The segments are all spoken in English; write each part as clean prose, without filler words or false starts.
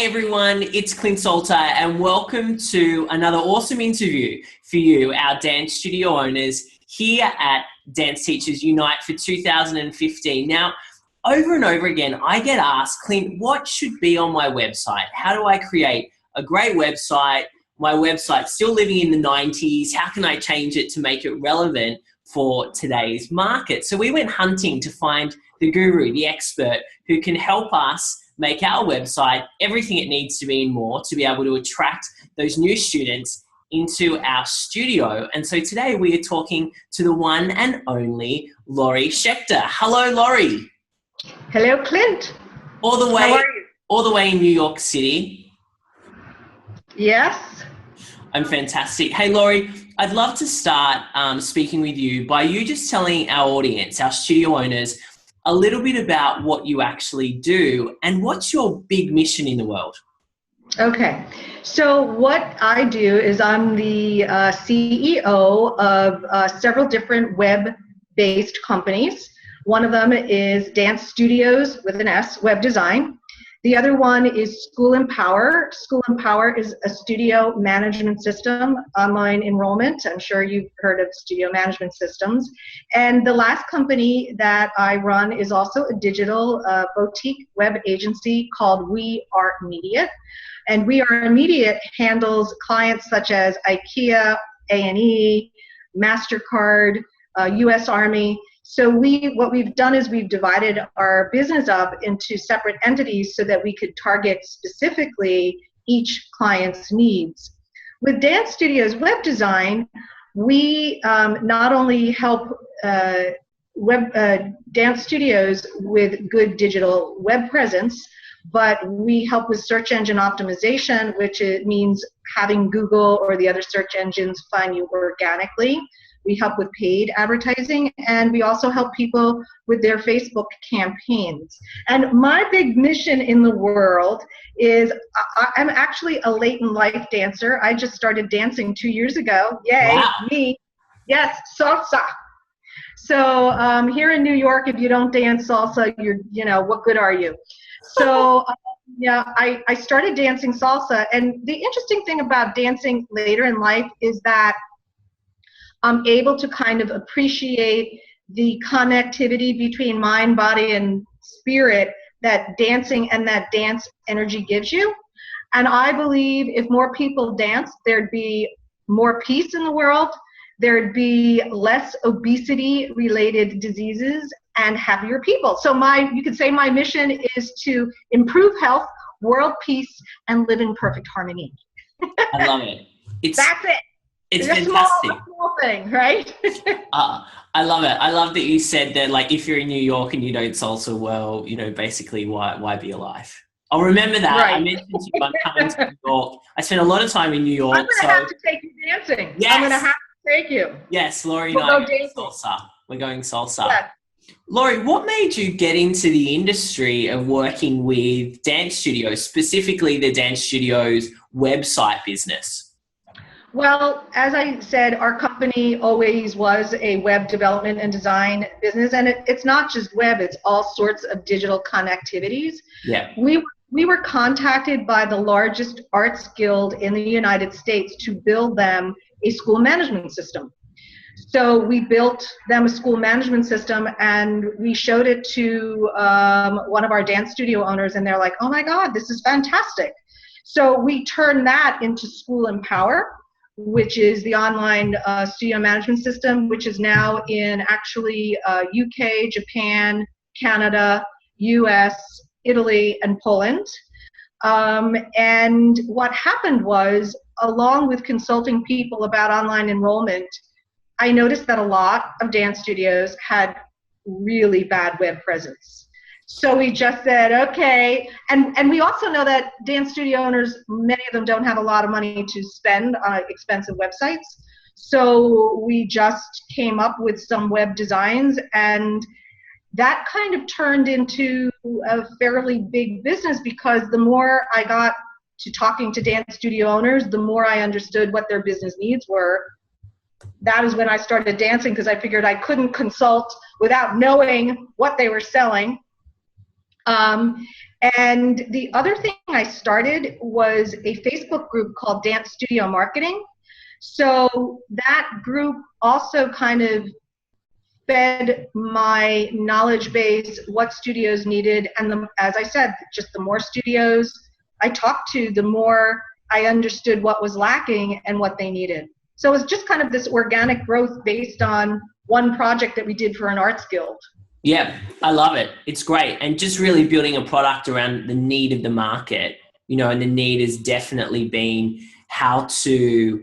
everyone, it's Clint Salter and welcome to another awesome interview for you, our dance studio owners here at Dance Teachers Unite for 2015. Now, over and over again, I get asked, Clint, what should be on my website? How do I create a great website? My website's still living in the 90s. How can I change it to make it relevant for today's market? So we went hunting to find the guru, the expert who can help us make our website everything it needs to be and more to be able to attract those new students into our studio. And so today we are talking to the one and only Laurie Shecter. Hello, Laurie. Hello, Clint. All the way, how are you? all the way in New York City. Yes. I'm fantastic. Hey, Laurie, I'd love to start speaking with you by you just telling our audience, our studio owners, a little bit about what you actually do and what's your big mission in the world. Okay. So what I do is I'm the CEO of several different web-based companies. One of them is Dance Studios with an S, web design. The other one is School Empower. School Empower is a studio management system, online enrollment. I'm sure you've heard of studio management systems. And the last company that I run is also a digital boutique web agency called We Are Immediate. And We Are Immediate handles clients such as IKEA, A&E, MasterCard, US Army. So what we've done is we've divided our business up into separate entities so that we could target specifically each client's needs. With Dance Studios Web Design, we not only help dance studios with good digital web presence, but we help with search engine optimization, which means having Google or the other search engines find you organically. We help with paid advertising, and we also help people with their Facebook campaigns. And my big mission in the world is I'm actually a late in life dancer. I just started dancing 2 years ago. Yay, wow. Me. Yes, salsa. So here in New York, if you don't dance salsa, what good are you? So yeah, I started dancing salsa, and the interesting thing about dancing later in life is that I'm able to kind of appreciate the connectivity between mind, body, and spirit that dancing and that dance energy gives you. And I believe if more people dance, there'd be more peace in the world, there'd be less obesity-related diseases, and happier people. So you could say my mission is to improve health, world peace, and live in perfect harmony. I love it. That's it. It's fantastic. Small thing, right? I love it. I love that you said that, like, if you're in New York and you don't salsa well, basically why be alive? I'll remember that. Right. I mentioned to you I'm coming to New York. I spent a lot of time in New York. I'm going to have to take you dancing. Yes. I'm going to have to take you. Yes, Laurie and I are going salsa. We're going salsa. Yes. Laurie, what made you get into the industry of working with dance studios, specifically the dance studios website business? Well, as I said, our company always was a web development and design business, and it's not just web, it's all sorts of digital connectivities. Yeah. We were contacted by the largest arts guild in the United States to build them a school management system. So we built them a school management system, and we showed it to one of our dance studio owners, and they're like, oh my God, this is fantastic. So we turned that into School Empower, which is the online studio management system, which is now in actually UK, Japan, Canada, US, Italy, and Poland. And what happened was, along with consulting people about online enrollment, I noticed that a lot of dance studios had really bad web presence. So we just said, okay, and we also know that dance studio owners, many of them don't have a lot of money to spend on expensive websites. So we just came up with some web designs, and that kind of turned into a fairly big business, because the more I got to talking to dance studio owners, the more I understood what their business needs were. That is when I started dancing, because I figured I couldn't consult without knowing what they were selling. And the other thing I started was a Facebook group called Dance Studio Marketing. So that group also kind of fed my knowledge base, what studios needed, and as I said, just the more studios I talked to, the more I understood what was lacking and what they needed. So it was just kind of this organic growth based on one project that we did for an arts guild. Yeah, I love it. It's great. And just really building a product around the need of the market, and the need has definitely been how to,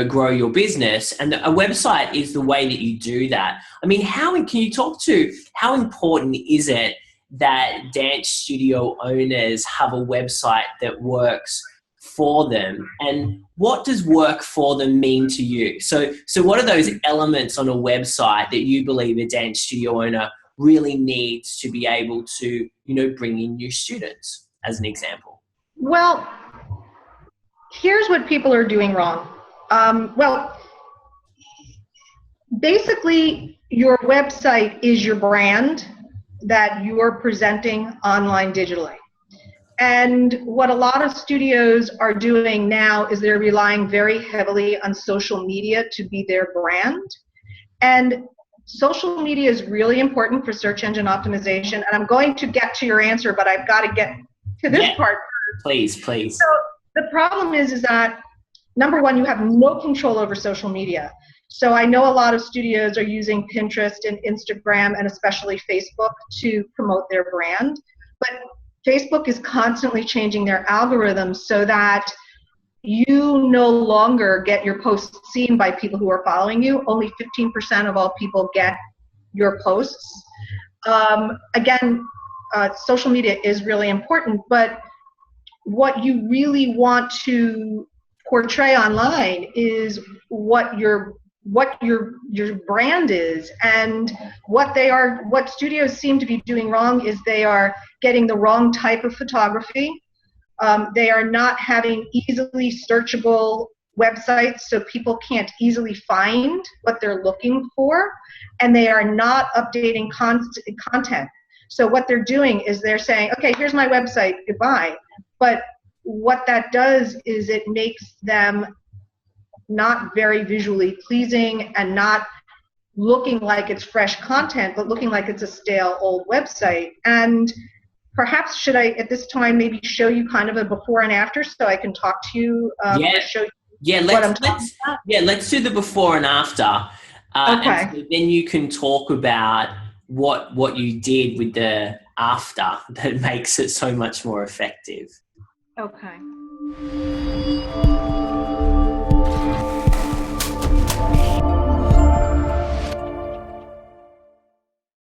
grow your business. And a website is the way that you do that. I mean, can you talk to how important is it that dance studio owners have a website that works for them, and what does work for them mean to you? So what are those elements on a website that you believe a dance studio owner really needs to be able to, bring in new students, as an example? Well, here's what people are doing wrong. Basically, your website is your brand that you're presenting online digitally. And what a lot of studios are doing now is they're relying very heavily on social media to be their brand. And social media is really important for search engine optimization. And I'm going to get to your answer, but I've got to get to this part first. Please. So the problem is that, number one, you have no control over social media. So I know a lot of studios are using Pinterest and Instagram and especially Facebook to promote their brand. But Facebook is constantly changing their algorithms so that you no longer get your posts seen by people who are following you. Only 15% of all people get your posts. Social media is really important, but what you really want to portray online is what your brand is. And what studios seem to be doing wrong is they are getting the wrong type of photography. They are not having easily searchable websites so people can't easily find what they're looking for, and they are not updating content. So what they're doing is they're saying, okay, here's my website, goodbye. But what that does is it makes them not very visually pleasing and not looking like it's fresh content, but looking like it's a stale old website. And perhaps should I, at this time, maybe show you kind of a before and after so I can talk to you or show you what I'm talking about? Yeah, let's do the before and after. Okay. And so then you can talk about what you did with the after that makes it so much more effective. Okay.